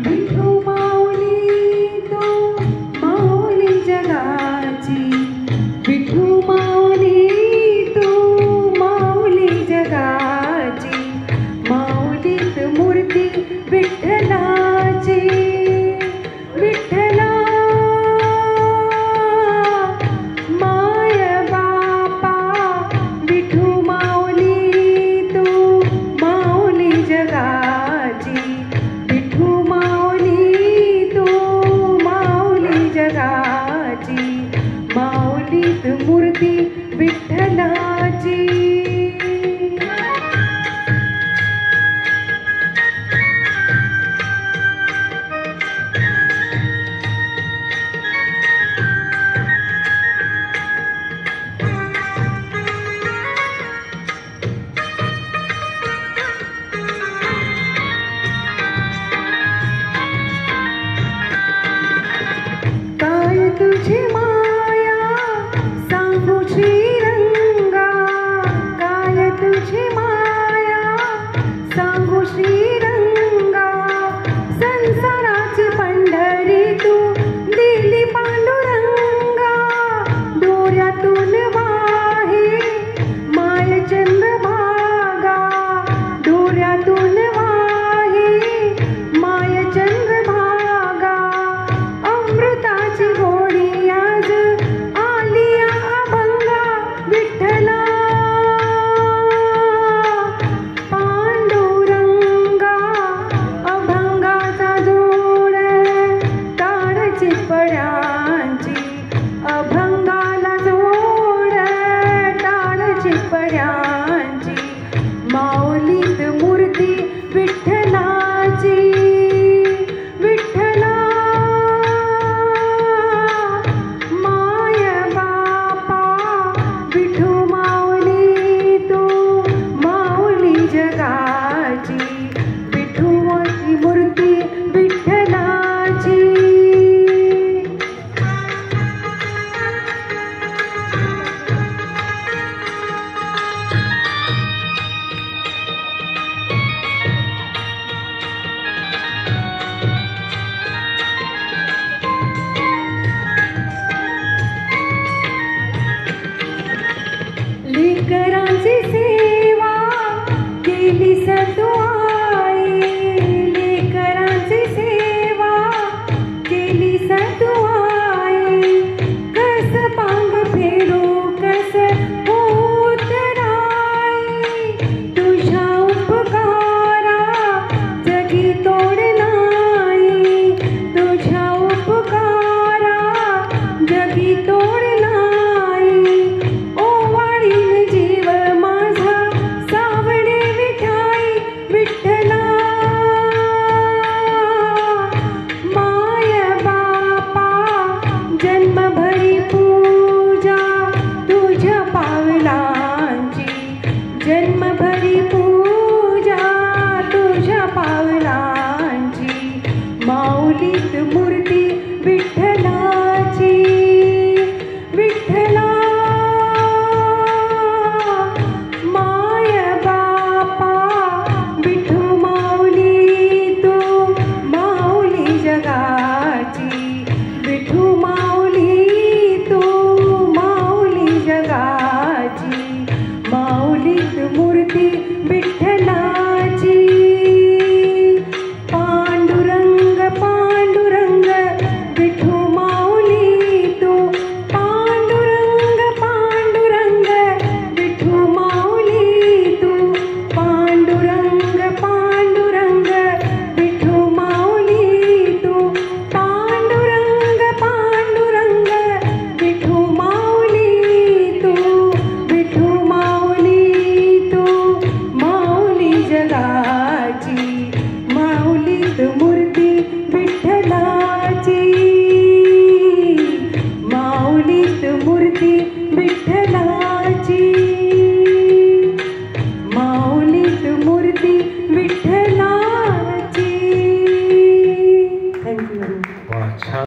विठू माऊली तू माऊली जगाची, विठू माऊली तू माऊली जगाची, माऊलीत मूर्ती विठ्ठलाची. विठ्ठला माय बापा विठू माऊली तू माऊली जगाची, विठू माऊली तू माऊली जगाची, माऊलीत मूर्ती विठ्ठलाची. काय तुझी माया सांगू श्रीरंगा, काय तुझी माया सांगू श्रीरंगा, संसाराची पंढरी तू दिली पांडुरंगा, डोळ्यातून वाहे माय चंद्रभागा, डोळ्यातून वाहे माय चंद्रभागा, अमृताची गोडी आज आलिया अभंगा. विठ्ठला पांडुरंगा अभंगाचा जोड टाळची पड्यांची, अभंगाला जोड टाळची पड्यांची, माऊलीत मूर्ती विठ्ठलाची. विठ्ठला माय बापा विठू माऊली तू माऊली जगाची, विठूची मूर्ती विठ्ठलाची. लेकरांची सेवा केली सतुआई, लेकरांची सेवा केली सतुआई, कस पांग फेरू कस उतराई, तुझ्या उपकारा जगी तोड नाही, तुझ्या उपकारा जगी तोड नाही, ओवाळीन जीव माझा सावणे विठाई. विठ्ठला माय बापा जन्मभरी पूजा तुझ्या पावलांची, जन्मभरी पूजा तुझ्या पावलांची, माऊलीत मूर्ती विठ्ठलाची. विठ्ठला माय बापा विठू माऊली तू माऊली जगाची, विठू माऊली तू माऊली जगाची, माऊलीत मूर्ती विठ्ठलाची. पांडुरंग पांडुरंग विठू माऊली तू, पांडुरंग पांडुरंग विठू माऊली तू, पांडुरंग पांडुरंग विठू माऊली तू, पांडुरंग पांडुरंग विठू माऊली तू, विठू माऊली तू माऊली जगाची, माऊलीत मूर्ती विठ्ठलाची, माऊलीत मूर्ती